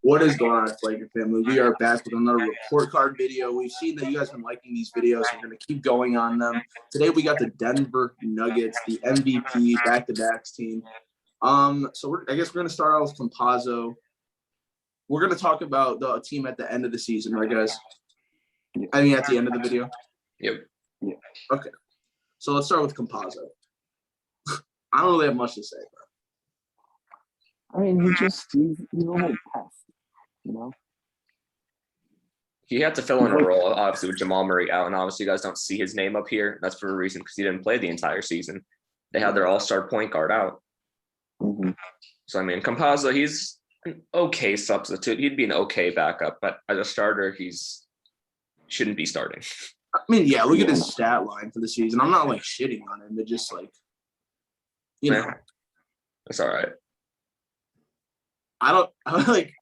What is going on, Flaker family? We are back with another report card video. We've seen that you guys have been liking these videos. We're going to keep going on them. Today we got the Denver Nuggets, the MVP back-to-backs team. So I guess we're going to start out with Campazzo. We're going to talk about the team at the end of the season, right, guys? I mean, at the end of the video. Yep. Yeah. Okay. So let's start with Campazzo. I don't really have much to say, bro. I mean, he's a little pest, you know? He had to fill in a role, obviously, with Jamal Murray out, and obviously you guys don't see his name up here. That's for a reason, because he didn't play the entire season. They had their all-star point guard out. Mm-hmm. So, I mean, Campazzo, he's an okay substitute. He'd be an okay backup, but as a starter, shouldn't be starting. I mean, yeah, look at his stat line for the season. I'm not, like, shitting on him, but just, like, you know. That's all right. I'm like,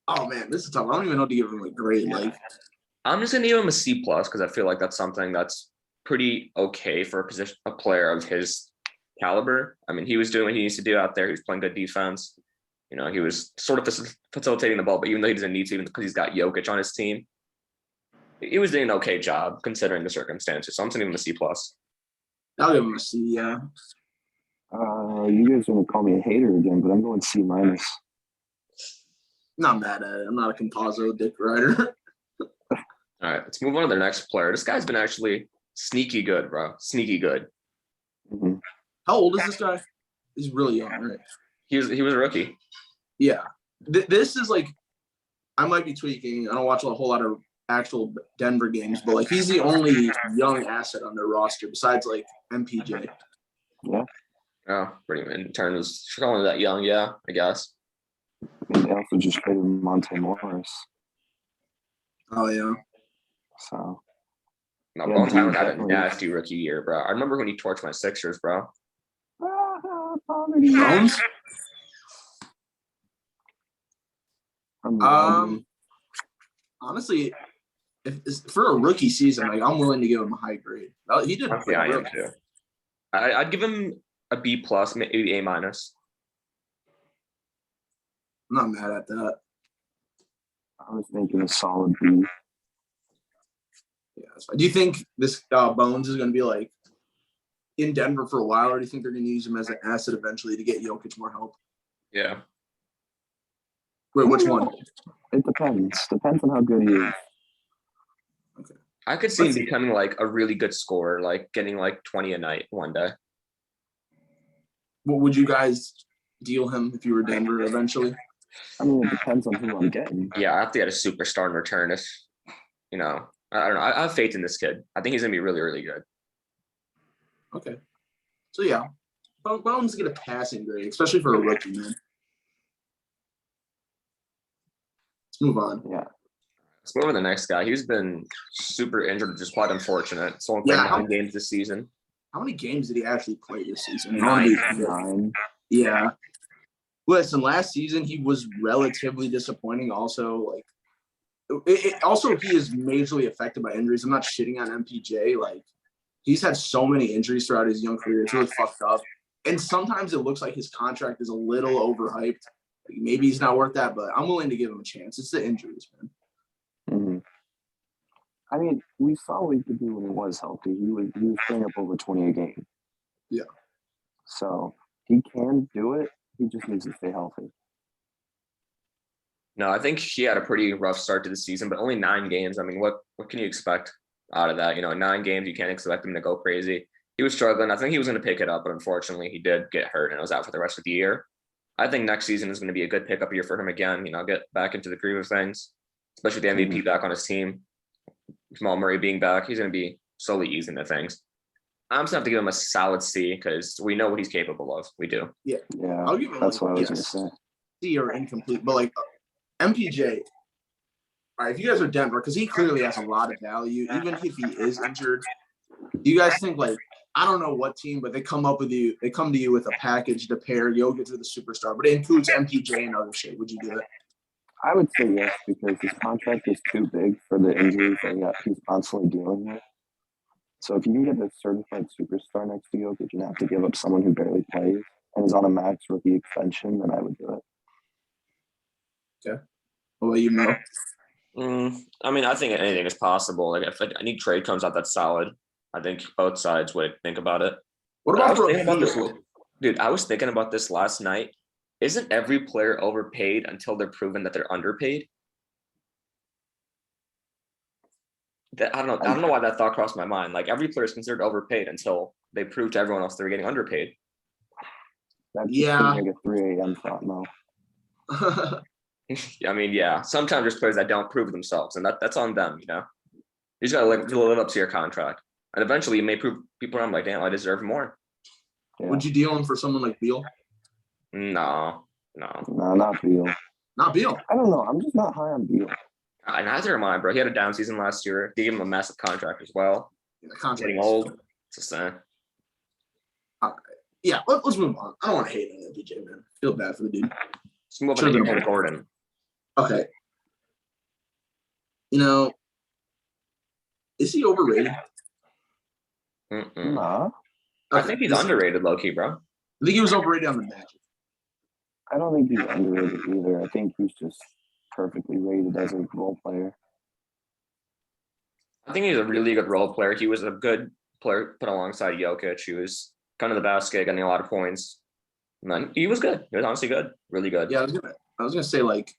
oh man, this is tough. I don't even know what to give him a grade. Like, I'm just gonna give him a C+ because I feel like that's something that's pretty okay for a player of his caliber. I mean, he was doing what he needs to do out there. He was playing good defense. You know, he was sort of facilitating the ball, but even though he doesn't need to, even because he's got Jokic on his team, he was doing an okay job considering the circumstances. So I'm gonna give him a C+. I'll give him a C. Yeah. You guys are gonna call me a hater again, but I'm going C-. Not mad at it. I'm not a Campazzo dick rider. All right, let's move on to the next player. This guy's been actually sneaky good, bro. Sneaky good. Mm-hmm. How old is this guy? He's really young, right? He was a rookie. Yeah. This is like, I might be tweaking. I don't watch a whole lot of actual Denver games, but like he's the only young asset on their roster besides like MPJ. Yeah. Oh, pretty in terms of calling that young, yeah, I guess. And they also just traded Monte Morris. Oh yeah. So. No, Yeah, Valentine had a definitely. nasty rookie year, bro. I remember when he torched my Sixers, bro. Bones? I'm Honestly, if for a rookie season, like I'm willing to give him a high grade. He did. Yeah, I am too. I'd give him a B+, maybe A-. I'm not mad at that. I was thinking a solid B. Yeah, that's fine. Do you think this Bones is going to be like in Denver for a while, or do you think they're going to use him as an asset eventually to get Jokic more help? Yeah. Wait, which one? It depends. Depends on how good he is. Okay. I could see him becoming like a really good scorer, like getting like 20 a night one day. What would you guys deal him if you were Denver eventually? I mean, it depends on who I'm getting. Yeah, I have to get a superstar in return if, you know, I don't know. I have faith in this kid. I think he's going to be really, really good. Okay. So, yeah. Bones get a passing grade, especially for a rookie, man. Let's move on. Yeah. Let's move on to the next guy. He's been super injured, which is quite unfortunate. It's only played 9 games this season. How many games did he actually play this season? 9. Yeah. Listen, last season he was relatively disappointing. Also, like, he is majorly affected by injuries. I'm not shitting on MPJ. Like, he's had so many injuries throughout his young career. It's really fucked up. And sometimes it looks like his contract is a little overhyped. Like, maybe he's not worth that, but I'm willing to give him a chance. It's the injuries, man. Mm-hmm. I mean, we saw what he could do when he was healthy. He was putting up over 20 a game. Yeah. So he can do it. He just needs to stay healthy. No, I think he had a pretty rough start to the season, but only 9 games. I mean, what can you expect out of that? You know, 9 games, you can't expect him to go crazy. He was struggling. I think he was going to pick it up, but unfortunately he did get hurt and was out for the rest of the year. I think next season is going to be a good pickup year for him again, you know, get back into the groove of things, especially with the MVP back on his team. Jamal Murray being back, he's going to be slowly easing into things. I'm just going to have to give him a solid C because we know what he's capable of. We do. Yeah, I'll give him that's like, what I was going to say. C or incomplete, but like MPJ. All right, if you guys are Denver, because he clearly has a lot of value, even if he is injured. Do you guys think, like, I don't know what team, but they come to you with a package to pair Jokic with a superstar, but it includes MPJ and other shit. Would you do it? I would say yes, because his contract is too big for the injuries that he's constantly dealing with. So if you can get a certified superstar next to Jokic and have to give up someone who barely plays and is on a max rookie extension, then I would do it. What about you, Mo? I mean, I think anything is possible. Like if any trade comes out that's solid, I think both sides would think about it. What But I about was for thinking about this, Beal? dude. I was thinking about this last night. Isn't every player overpaid until they're proven that they're underpaid? I don't know why that thought crossed my mind. Like every player is considered overpaid until they prove to everyone else they're getting underpaid. That just Yeah. seems like a 3 a.m. thought, Mo. I mean, yeah. Sometimes there's players that don't prove themselves, and that's on them. You know, you just gotta live up to your contract, and eventually you may prove people around like, damn, I deserve more. Yeah. Would you deal him for someone like Beal? No. No, not Beal. Not Beal. I don't know. I'm just not high on Beal. Neither am I, bro. He had a down season last year. They gave him a massive contract as well. The contract Getting is- old. It's just Yeah, let's move on. I don't want to hate on MPJ, man. Feel bad for the dude. let's move on Should've to been Aaron more. Gordon. Okay. Is he overrated? Nah, I think he's underrated, low key, bro. I think he was overrated on the Magic. I don't think he's underrated either. I think he's just perfectly rated as a role player. I think he's a really good role player. He was a good player put alongside Jokic. He was kind of the basket, getting a lot of points. Man, he was good. He was honestly good, really good. Yeah, I was gonna say, like,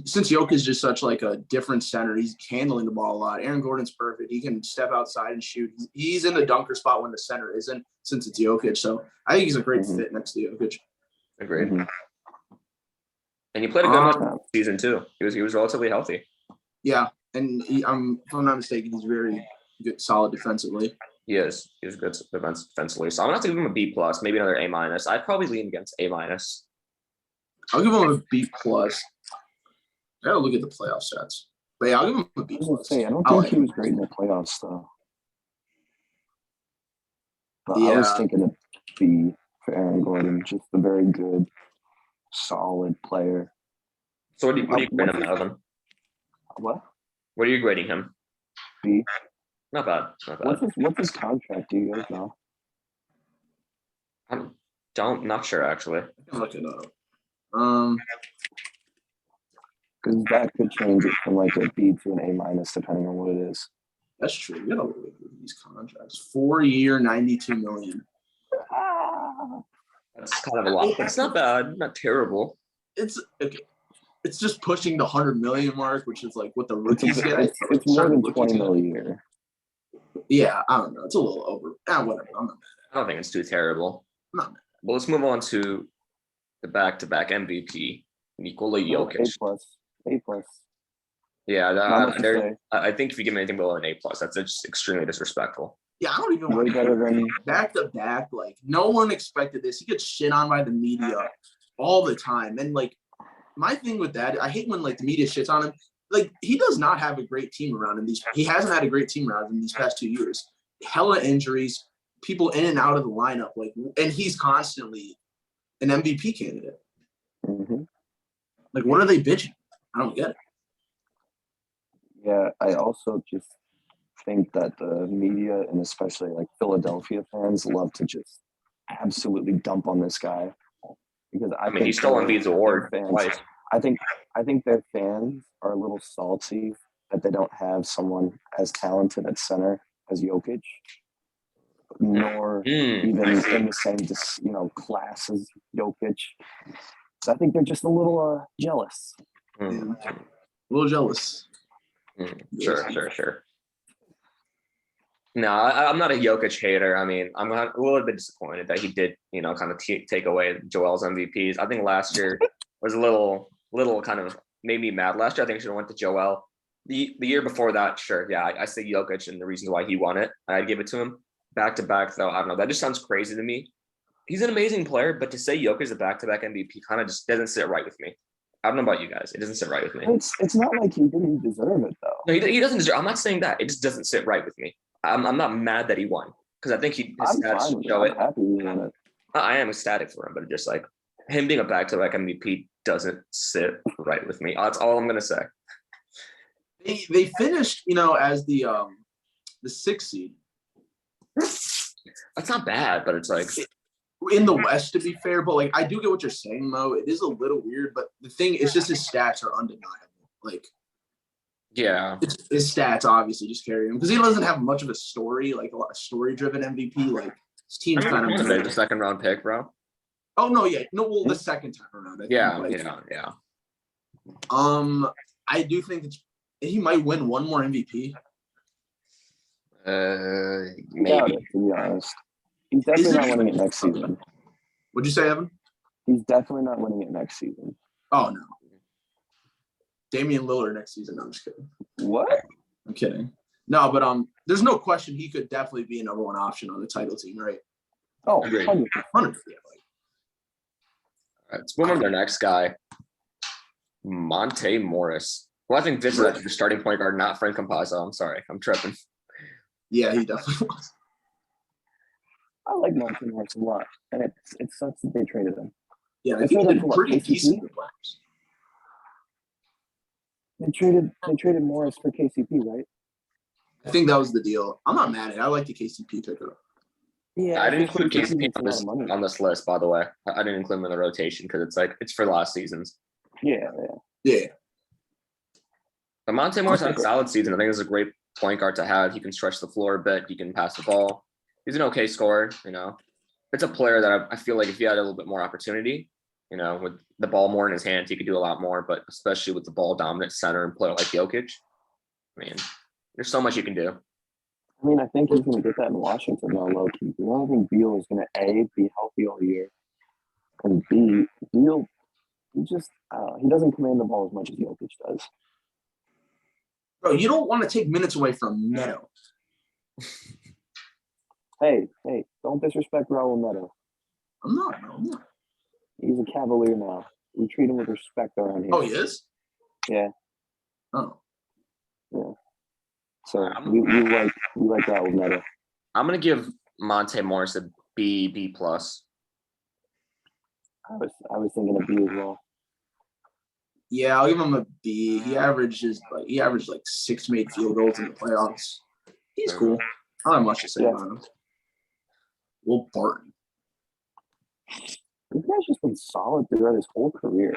since Jokic is just such like a different center, he's handling the ball a lot. Aaron Gordon's perfect. He can step outside and shoot. He's in the dunker spot when the center isn't, since it's Jokic. So I think he's a great fit next to Jokic. Agreed. Mhm. And he played a good Um, season too. He was relatively healthy. Yeah, and if I'm not mistaken, he's very good, solid defensively. He is. He was good defensively. So I'm gonna have to give him a B plus, maybe another A minus. I'd probably lean against A minus. I'll give him a B plus. I gotta look at the playoff stats, but yeah, I'll give him a B I was gonna plus. say, I don't I think like he him. was great in the playoffs though. But I was Yeah. thinking of B for Aaron Gordon, just a very good, solid player. So what do you grade him, Evan? What? What are you grading him? B. Not bad. Not bad. What's his contract? Do you guys know? Not sure actually. I can look it up. Because that could change it from like a B to an A minus, depending on what it is. That's true. You gotta look at these contracts. 4-year, $92 million. That's kind of a lot. But it's not bad. Not terrible. It's okay. It's just pushing the 100 million mark, which is like what the It's, rookies get. it's more Certain than rookies 20 get. mil a year. Yeah, I don't know. It's a little over. Whatever. I'm not mad. I don't think it's too terrible. Not bad. Well, let's move on to the back-to-back MVP, Nikola A Jokic. plus. A plus. Yeah, Not much to say. I think if you give me anything below an A plus, that's just extremely disrespectful. Yeah, I don't even Way want better than back to back. Like, no one expected this. He gets shit on by the media all the time. And like, my thing with that, I hate when like the media shits on him. Like, he does not have a great team around him. He hasn't had a great team around him these past 2 years. Hella injuries, people in and out of the lineup. Like, and he's constantly an MVP candidate. Mhm. Like, what are they bitching? I don't get it. Yeah, I also just think that the media and especially like Philadelphia fans love to just absolutely dump on this guy because I mean, he stole Embiid's award fans, twice. I think their fans are a little salty that they don't have someone as talented at center as Jokic, nor even I see. in the same class as Jokic. So I think they're just a little jealous. Mm, A little jealous. Sure. No, I'm not a Jokic hater. I mean, I'm a little bit disappointed that he did, kind of take away Joel's MVPs. I think last year was a little kind of made me mad. Last year, I think should have went to Joel. The year before that, sure, yeah, I say Jokic and the reasons why he won it. I'd give it to him. Back to back, though, I don't know. That just sounds crazy to me. He's an amazing player, but to say Jokic is a back-to-back MVP kind of just doesn't sit right with me. I don't know about you guys. It doesn't sit right with me. It's not like he didn't deserve it though. No, he doesn't deserve. I'm not saying that. It just doesn't sit right with me. I'm not mad that he won because I think his I'm stats fine with it. show I'm it. happy he won it. I am ecstatic for him, but just like him being a back-to-back MVP doesn't sit right with me. That's all I'm gonna say. They finished, as the 6th seed. That's not bad, but it's like in the West, to be fair, but like I do get what you're saying, Mo. It is a little weird, but the thing is just his stats are undeniable. Like Yeah. his stats obviously just carry him because he doesn't have much of a story, like a lot of story-driven MVP. Like his I team's mean, kind of the second round pick, bro. Oh no, yeah, no. Well, the second time around, I think, Yeah, like, yeah. I do think he might win one more MVP. Doubt Maybe. it, to be honest. He's definitely not winning it next season. What'd you say, Evan? He's definitely not winning it next season. Oh no, Damian Lillard next season. No, I'm just kidding. What? I'm kidding. No, but there's no question he could definitely be a number one option on the title team, right? Oh, Agreed. 100%. 100%. All right, let's move on to their next guy, Monte Morris. Well, I think this is actually the starting point guard, not Frank Campazzo. I'm sorry, I'm tripping. Yeah, he definitely was. I like Monte Morris a lot, and it sucks that they traded him. Yeah, I They think traded he him for did what, pretty KCP? decent in the playoffs. They traded Morris for KCP, right? I think that was the deal. I'm not mad at it. I like the KCP pickup. Yeah, I didn't include KCP KCP gets a lot of money. on this list, by the way. I didn't include him in the rotation because it's for last seasons. Yeah. Yeah, But Monte Morris had a Okay. solid season. I think this is a great point guard to have. He can stretch the floor a bit. He can pass the ball. He's an okay scorer, you know. It's a player that I feel like if he had a little bit more opportunity, you know, with the ball more in his hands, he could do a lot more. But especially with the ball dominant center and player like Jokic, I mean, there's so much you can do. I mean, I think he's going to get that in Washington, though, low key. I don't think Beal is going to A, be healthy all year, and B, Beal, he doesn't command the ball as much as Jokic does. bro, you don't want to take minutes away from Neto. Hey, don't disrespect Raul Neto. I'm not, bro. I'm not. He's a Cavalier now. We treat him with respect around here. Oh, he is? Yeah. Oh, So we like Raul Neto. I'm gonna give Monte Morris a B plus. I was thinking of B as well. yeah, I'll give him a B. He averaged like 6 made field goals in the playoffs. He's cool. I don't have much to say about him. Will Barton. This guy's just been solid throughout his whole career.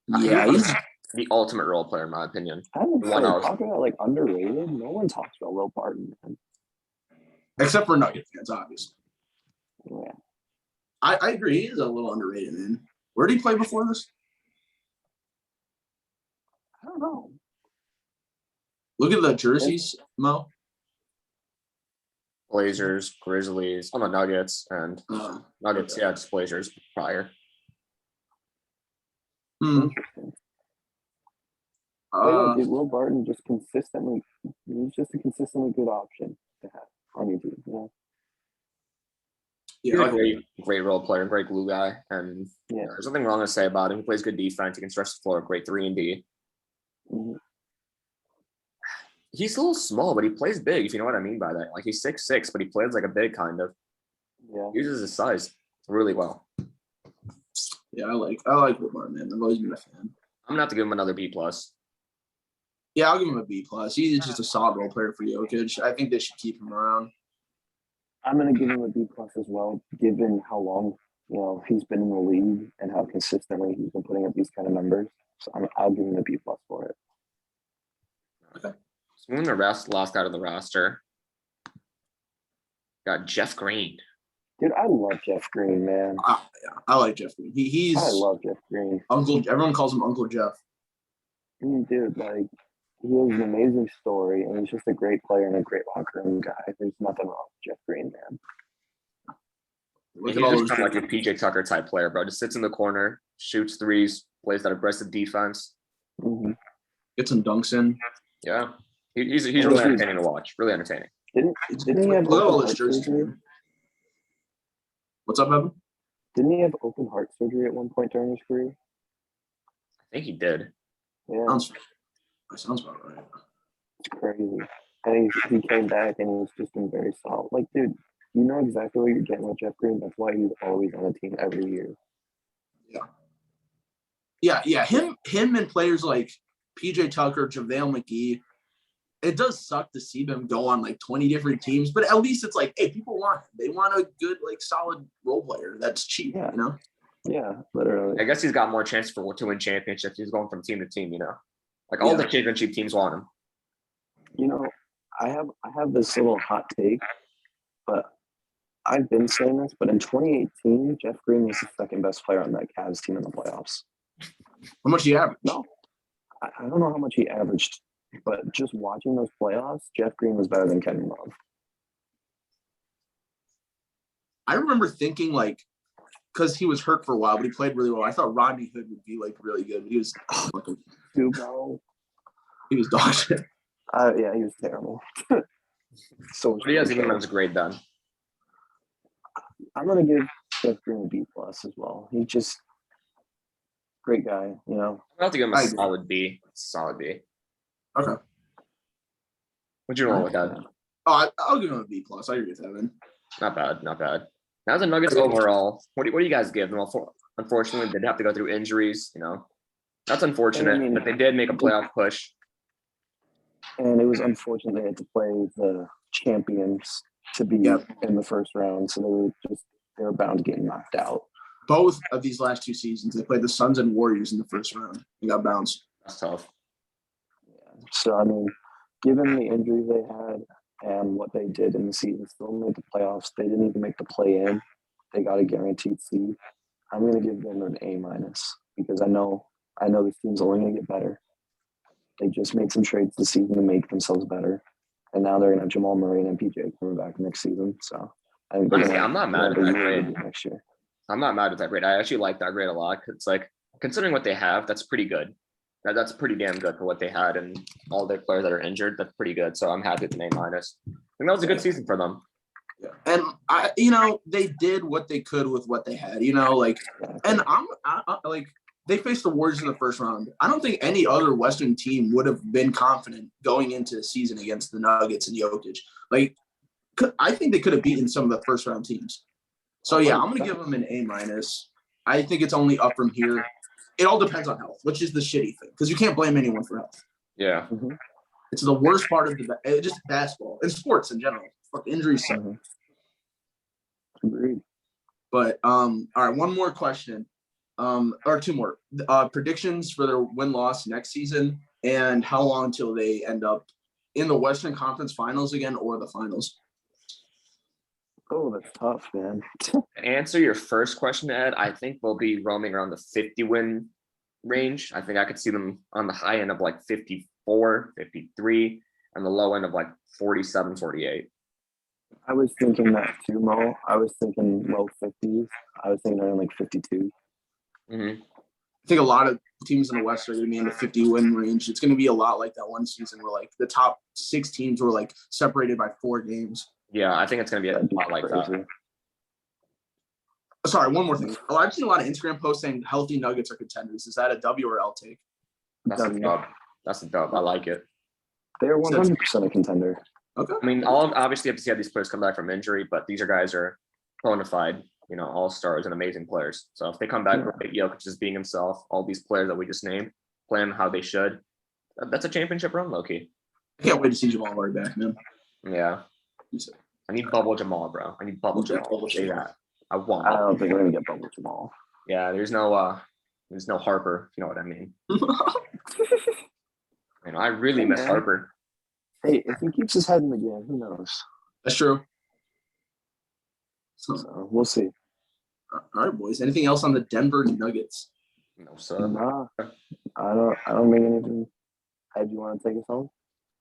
Yeah, he's The ultimate role player, in my opinion. I would say One else. talk about like underrated. No one talks about Will Barton, man. except for Nugget fans, obviously. Yeah. I agree. He is a little underrated, man. Where did he play before this? I don't know. Look at the jerseys, Mo. Blazers, Grizzlies, the Nuggets, and Nuggets. okay. Yeah, it's Blazers prior. Interesting. Dude, Will Barton he's just a consistently good option to have on your team. You know? He's a yeah, great role player, great glue guy, and Yeah. there's nothing wrong to say about him. He plays good defense. He can stretch the floor. Great 3-and-D. Mhm. He's a little small, but he plays big. If you know what I mean by that, like he's 6'6", but he plays like a big kind of. Yeah. Uses his size really well. yeah, I like Will Barton, man. I've always been a fan. I'm gonna have to give him another B plus. Yeah, I'll give him a B plus. He's just a solid role player for Jokic. I think they should keep him around. I'm gonna give him a B plus as well, given how long he's been in the league and how consistently he's been putting up these kind of numbers. So I'll give him a B plus for it. So moving the last out of the roster, got Jeff Green. Dude, I love Jeff Green, man. Yeah, I like Jeff Green. He's I love Jeff Green. Uncle. Everyone calls him Uncle Jeff. I mean, dude, like he has an amazing story, and he's just a great player and a great locker room guy. There's nothing wrong with Jeff Green, man. Look He's at all just those. kind of like a PJ Tucker type player, bro. Just sits in the corner, shoots threes, plays that aggressive defense. Mm-hmm. Get some dunks in. Yeah, he's really entertaining to watch. Really entertaining. Didn't he have Look at all open those heart jerseys. surgery? What's up, Evan? Didn't he have open heart surgery at one point during his career? I think he did. Yeah, That sounds about right. it's crazy. And he came back and he's just been very solid. Like, dude, you know exactly what you're getting with Jeff Green. That's why he's always on the team every year. Yeah. Him and players like PJ Tucker, JaVale McGee, it does suck to see them go on like 20 different teams, but at least it's like, hey, people want him. They want a good, like solid role player that's cheap, Yeah. you know? Yeah, literally. I guess he's got more chance to win championships. He's going from team to team, you know. Like all the championship teams want him. You know, I have this little hot take, but I've been saying this, but in 2018, Jeff Green was the second best player on that Cavs team in the playoffs. How much do you average? No, I don't know how much he averaged, but just watching those playoffs, Jeff Green was better than Kevin Love. I remember thinking like, because he was hurt for a while, but he played really well. I thought Rodney Hood would be like really good, but he was fucking, he was dog shit. Yeah, he was terrible. So But he hasn't even his grade done. I'm gonna give Jeff Green a B+ as well. He's just great guy, you know. I'll have to give him a I agree. solid B. Solid B. Okay. What'd you roll with that? Oh, I'll give him a B+. I agree with Evan. Not bad. Not bad. Now the Nuggets overall, what do you guys give them? Unfortunately, they did have to go through injuries, you know. That's unfortunate, I mean, but they did make a playoff push. And it was unfortunate they had to play the champions to be in the first round, so they were bound to get knocked out. Both of these last two seasons, they played the Suns and Warriors in the first round and got bounced. That's tough. Yeah. So I mean, given the injuries they had and what they did in the season, still made the playoffs. They didn't even make the play-in. They got a guaranteed seed. I'm going to give them an A- because I know this team's only going to get better. They just made some trades this season to make themselves better, and now they're going to have Jamal Murray and MPJ coming back next season. So I think Honestly, I'm not mad at that grade. next year. I'm not mad at that grade. I actually like that grade a lot. It's like, considering what they have, that's pretty good. That's pretty damn good for what they had and all their players that are injured. That's pretty good. So I'm happy with an A-. And that was a good season for them. Yeah. And they did what they could with what they had, like, and I like, they faced the Warriors in the first round. I don't think any other Western team would have been confident going into the season against the Nuggets and Jokic. Like, I think they could have beaten some of the first round teams. So yeah, I'm going to give them an A-. I think it's only up from here. It all depends on health, which is the shitty thing, because you can't blame anyone for health. Yeah. Mm-hmm. It's the worst part of just basketball and sports in general. Fuck, injuries suck. Agreed. But all right, one more question, or two more. Predictions for their win-loss next season, and how long until they end up in the Western Conference Finals again or the finals? Oh, that's tough, man. To answer your first question, Ed, I think they'll be roaming around the 50-win range. I think I could see them on the high end of like 54, 53, and the low end of like 47, 48. I was thinking that too, Mo. I was thinking low 50s. I was thinking around like 52. Mm-hmm. I think a lot of teams in the West are going to be in the 50-win range. It's going to be a lot like that one season where like the top 6 teams were like separated by 4 games. Yeah, I think it's going to be a lot like that. Sorry, one more thing. I've seen a lot of Instagram posts saying healthy Nuggets are contenders. Is that a W or L take? That's a dub. That's a dub. I like it. They're 100% a contender. Okay. I mean, obviously have to see how these players come back from injury, but these guys are bona fide, all-stars and amazing players. So if they come back, right, Jokic just being himself, all these players that we just named, playing how they should, that's a championship run, low-key. I can't wait to see Jamal Murray back, man. Yeah. I need bubble Jamal, bro. I need bubble Jamal. Say that. I want. I don't think we're gonna get bubble Jamal. Yeah, there's no Harper, if you know what I mean. I really miss Harper. Hey, if he keeps his head in the game, who knows? That's true. So we'll see. All right, boys. Anything else on the Denver Nuggets? No, sir. Nah, I don't think anything. Ed, you want to take us home?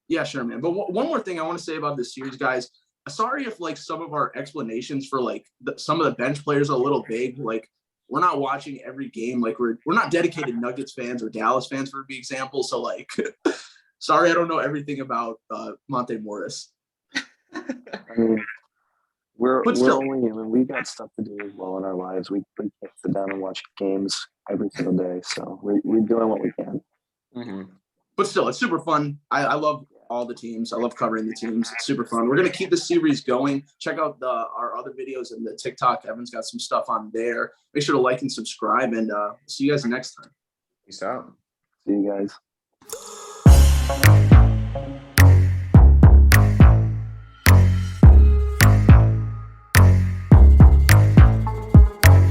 Yeah, sure, man. But one more thing I want to say about this series, guys. Sorry if like some of our explanations for like some of the bench players are a little vague. Like we're not watching every game. Like we're not dedicated Nuggets fans or Dallas fans, for example. So like, sorry, I don't know everything about Monte Morris. I mean, we're only human. We got stuff to do as well in our lives. We can't sit down and watch games every single day. So we're doing what we can. Mm-hmm. But still, it's super fun. I love all the teams. I love covering the teams. It's super fun. We're going to keep the series going. Check out our other videos and the TikTok. Evan's got some stuff on there. Make sure to like and subscribe, and see you guys next time. Peace out. See you guys.